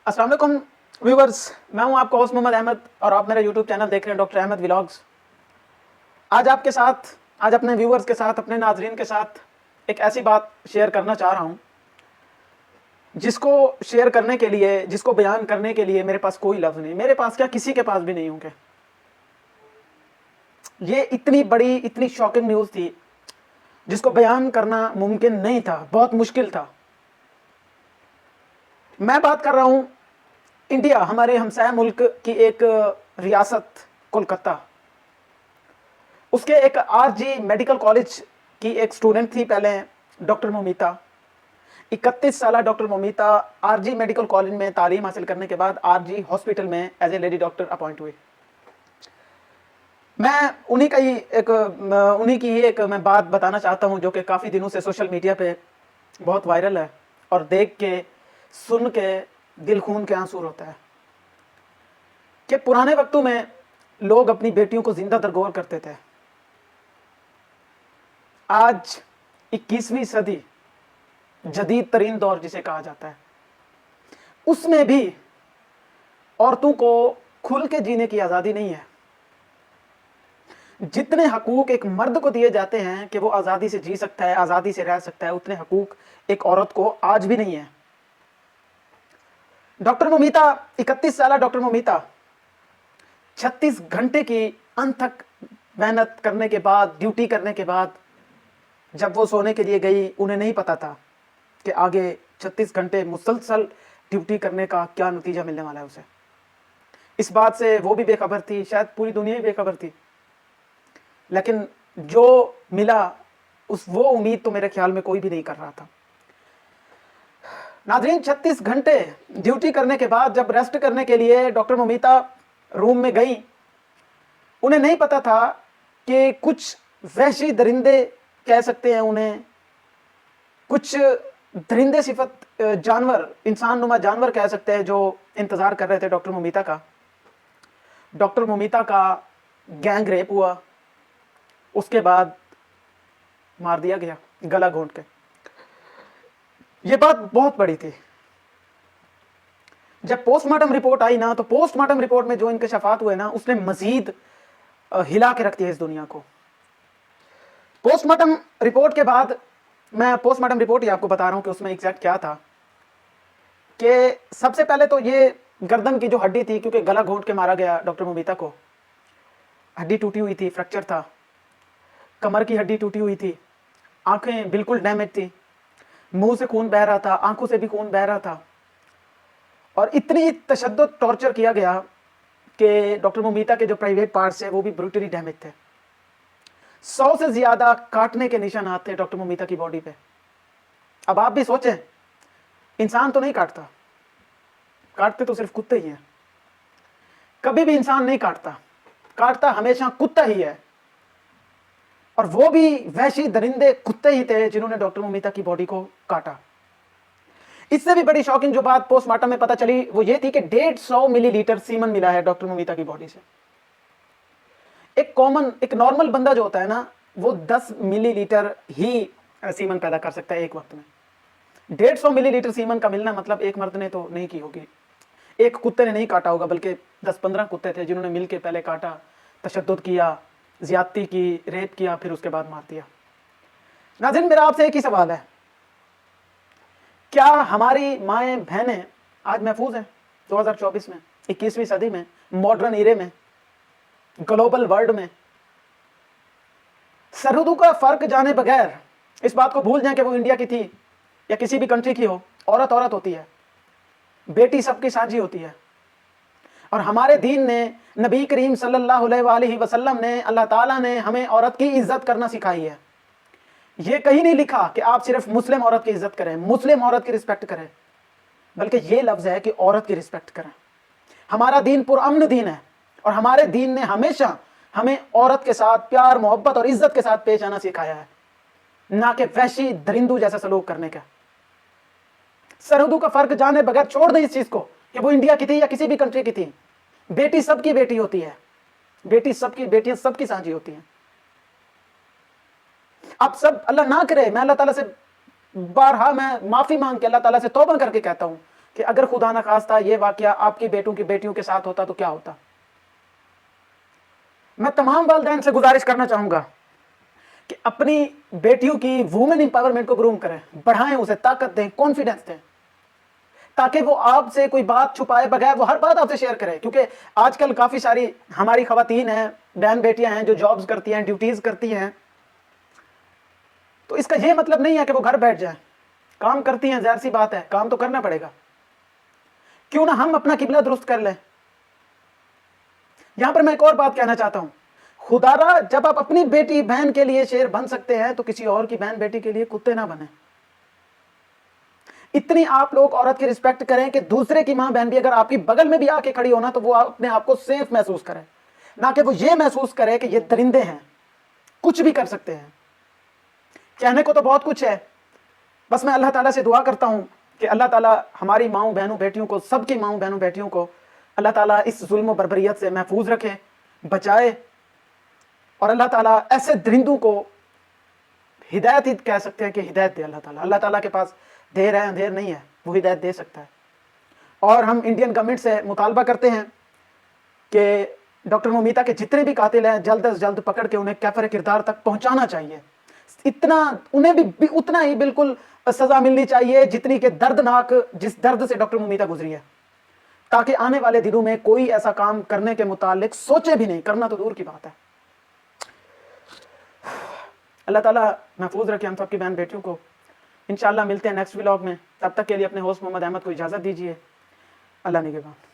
अस्सलाम वालेकुम व्यूवर्स, मैं हूं आपका होस्ट मोहम्मद अहमद और आप मेरा यूट्यूब चैनल देख रहे हैं डॉक्टर अहमद व्लॉग्स। आज अपने व्यूवर्स के साथ, अपने नाजरीन के साथ एक ऐसी बात शेयर करना चाह रहा हूं जिसको शेयर करने के लिए, जिसको बयान करने के लिए मेरे पास कोई लफ्ज़ नहीं, मेरे पास क्या किसी के पास भी नहीं होंगे। ये इतनी बड़ी, इतनी शॉकिंग न्यूज़ थी जिसको बयान करना मुमकिन नहीं था, बहुत मुश्किल था। मैं बात कर रहा हूं इंडिया, हमारे हमसाया मुल्क की एक रियासत कोलकाता, उसके एक आरजी मेडिकल कॉलेज की एक स्टूडेंट थी पहले, डॉक्टर मोमिता। 31 साल doctor Momita RG medical college में तालीम हासिल करने के बाद आरजी हॉस्पिटल में as a lady doctor appoint हुई। मैं उन्हीं की ही एक मैं बात बताना चाहता हूं जो कि काफ़ी दिनों से सोशल मीडिया पे बहुत वायरल है और देख के, सुन के दिल खून के आंसू होता है कि पुराने वक्तों में लोग अपनी बेटियों को जिंदा दरगोर करते थे। आज 21वीं सदी, जदीद तरीन दौर जिसे कहा जाता है, उसमें भी औरतों को खुल के जीने की आज़ादी नहीं है। जितने हकूक एक मर्द को दिए जाते हैं कि वो आज़ादी से जी सकता है, आज़ादी से रह सकता है, उतने हकूक एक औरत को आज भी नहीं है। डॉक्टर मोमिता, 31 साल डॉक्टर मोमिता 36 घंटे की अनथक मेहनत करने के बाद, ड्यूटी करने के बाद जब वो सोने के लिए गई, उन्हें नहीं पता था कि आगे 36 घंटे मुसलसल ड्यूटी करने का क्या नतीजा मिलने वाला है उसे। इस बात से वो भी बेखबर थी, शायद पूरी दुनिया ही बेखबर थी, लेकिन जो मिला वो उम्मीद तो मेरे ख्याल में कोई भी नहीं कर रहा था। नाज़रीन, 36 घंटे ड्यूटी करने के बाद जब रेस्ट करने के लिए डॉक्टर मोमिता रूम में गई, उन्हें नहीं पता था कि कुछ वहशी दरिंदे कह सकते हैं उन्हें, कुछ दरिंदे सिफत जानवर, इंसान नुमा जानवर कह सकते हैं, जो इंतज़ार कर रहे थे डॉक्टर मोमिता का। डॉक्टर मोमिता का गैंग रेप हुआ, उसके बाद मार दिया गया गला घोंट के। ये बात बहुत बड़ी थी। जब पोस्टमार्टम रिपोर्ट आई ना, तो पोस्टमार्टम रिपोर्ट में जो इंकशाफात हुए ना, उसने मजीद हिला के रख दिया इस दुनिया को। पोस्टमार्टम रिपोर्ट के बाद, मैं पोस्टमार्टम रिपोर्ट ही आपको बता रहा हूं कि उसमें एग्जैक्ट क्या था, कि सबसे पहले तो ये गर्दन की जो हड्डी थी, क्योंकि गला घोंट के मारा गया डॉक्टर मोमिता को, हड्डी टूटी हुई थी, फ्रैक्चर था। कमर की हड्डी टूटी हुई थी, आंखें बिल्कुल डैमेज थी, मुंह से खून बह रहा था, आंखों से भी खून बह रहा था, और इतनी तशद्दुद टॉर्चर किया गया कि डॉक्टर मोमिता के जो प्राइवेट पार्ट्स है वो भी ब्रूटली डैमेज थे। 100 से ज्यादा काटने के निशानात थे डॉक्टर मोमिता की बॉडी पे। अब आप भी सोचें, इंसान तो नहीं काटता, काटते तो सिर्फ कुत्ते ही हैं। कभी भी इंसान नहीं काटता, काटता हमेशा कुत्ता ही है, और वो भी वहशी दरिंदे कुत्ते ही थे जिन्होंने डॉक्टर मोमिता की बॉडी को काटा। इससे भी बड़ी शॉकिंग जो बात पोस्टमार्टम में पता चली वो ये थी कि 150 मिलीलीटर सीमन मिला है डॉक्टर मोमिता की बॉडी से। एक नॉर्मल बंदा जो होता है ना, वो 10 मिलीलीटर ही सीमन पैदा कर सकता है एक वक्त में। 150 मिलीलीटर सीमन का मिलना मतलब एक मर्द ने तो नहीं की होगी, एक कुत्ते ने नहीं काटा होगा, बल्कि 10-15 कुत्ते थे जिन्होंने मिलकर पहले काटा, तशद्दुद किया, ज्यादती की, रेप किया, फिर उसके बाद मार दिया। नाज़रीन, मेरा आपसे एक ही सवाल है, क्या हमारी माएँ बहनें आज महफूज हैं 2024 में, 21वीं सदी में, मॉडर्न एरे में, ग्लोबल वर्ल्ड में? सरहदों का फर्क जाने बगैर इस बात को भूल जाएं कि वो इंडिया की थी या किसी भी कंट्री की हो, औरत औरत होती है, बेटी सबकी साझी होती है। और हमारे दीन ने, नबी करीम सल्लल्लाहु अलैहि वसल्लम ने, अल्लाह ताला ने हमें औरत की इज्जत करना सिखाई है। ये कहीं नहीं लिखा कि आप सिर्फ मुस्लिम औरत की इज्जत करें, मुस्लिम औरत की रिस्पेक्ट करें, बल्कि ये लफ्ज़ है कि औरत की रिस्पेक्ट करें। हमारा दीन पुरअमन दीन है, और हमारे दीन ने हमेशा हमें औरत के साथ प्यार, मोहब्बत और इज्जत के साथ पेश आना सिखाया है, ना कि वहशी दरिंदू जैसा सलूक करने का। सरहदों का फर्क जाने बगैर छोड़ दें इस चीज को कि वो इंडिया की थी या किसी भी कंट्री की थी। बेटी सबकी बेटी होती है, बेटियां सबकी साझी होती हैं। आप सब, अल्लाह ना करे, मैं अल्लाह ताला से बारहा मैं माफी मांग के, अल्लाह ताला से तौबा करके कहता हूं کہ اگر خدا نہ خواستہ یہ واقعہ آپ کی بیٹوں کی بیٹیوں کے ساتھ ہوتا تو کیا ہوتا. میں تمام والدین سے گزارش کرنا چاہوں گا کہ اپنی بیٹیوں کی وومن امپاورمنٹ کو گروم کریں, بڑھائیں, اسے طاقت دیں, کانفیڈنس دیں, تاکہ وہ آپ سے کوئی بات چھپائے بغیر وہ ہر بات آپ سے شیئر کرے. کیونکہ آج کل کافی ساری ہماری خواتین ہیں, بہن بیٹیاں ہیں جو جابز کرتی ہیں, ڈیوٹیز کرتی ہیں, تو اس کا یہ مطلب نہیں ہے کہ وہ گھر بیٹھ جائیں. کام کرتی ہیں, ظاہر سی بات ہے, کام تو کرنا پڑے گا. کیوں نہ ہم اپنا قبلہ درست کر لیں. یہاں پر میں ایک اور بات کہنا چاہتا ہوں, خدا را جب آپ اپنی بیٹی بہن کے لیے شیر بن سکتے ہیں تو کسی اور کی بہن بیٹی کے لیے کتے نہ بنیں. اتنی آپ لوگ عورت کی رسپیکٹ کریں کہ دوسرے کی ماں بہن بھی اگر آپ کی بغل میں بھی آ کے کھڑی ہونا تو وہ اپنے آپ کو سیف محسوس کرے, نہ کہ وہ یہ محسوس کرے کہ یہ درندے ہیں, کچھ بھی کر سکتے ہیں. کہنے کو تو بہت کچھ ہے, بس میں اللہ تعالیٰ سے دعا کرتا ہوں کہ اللہ تعالیٰ ہماری ماؤں بہنوں بیٹیوں کو, سب کی ماؤں بہنوں بیٹیوں کو اللہ تعالیٰ اس ظلم و بربریت سے محفوظ رکھے, بچائے, اور اللہ تعالیٰ ایسے درندوں کو ہدایت ہی کہہ سکتے ہیں کہ ہدایت دے اللہ تعالیٰ. اللہ تعالیٰ کے پاس دیر ہے, اندھیر نہیں ہے, وہ ہدایت دے سکتا ہے. اور ہم انڈین گورنمنٹ سے مطالبہ کرتے ہیں کہ ڈاکٹر مومیتا کے جتنے بھی قاتل ہیں جلد از جلد پکڑ کے انہیں کیفر کردار تک پہنچانا چاہیے. انہیں بھی اتنا ہی بالکل سزا ملنی چاہیے جتنی کہ دردناک جس درد سے ڈاکٹر مومیتا گزری ہے, تاکہ آنے والے دنوں میں کوئی ایسا کام کرنے کے متعلق سوچے بھی نہیں, کرنا تو دور کی بات ہے. اللہ تعالیٰ محفوظ رکھے ہم سب کی بہن بیٹیوں کو. انشاءاللہ ملتے ہیں نیکسٹ ولاگ میں, تب تک کے لیے اپنے ہوسٹ محمد احمد کو اجازت دیجیے. اللہ نگہبان.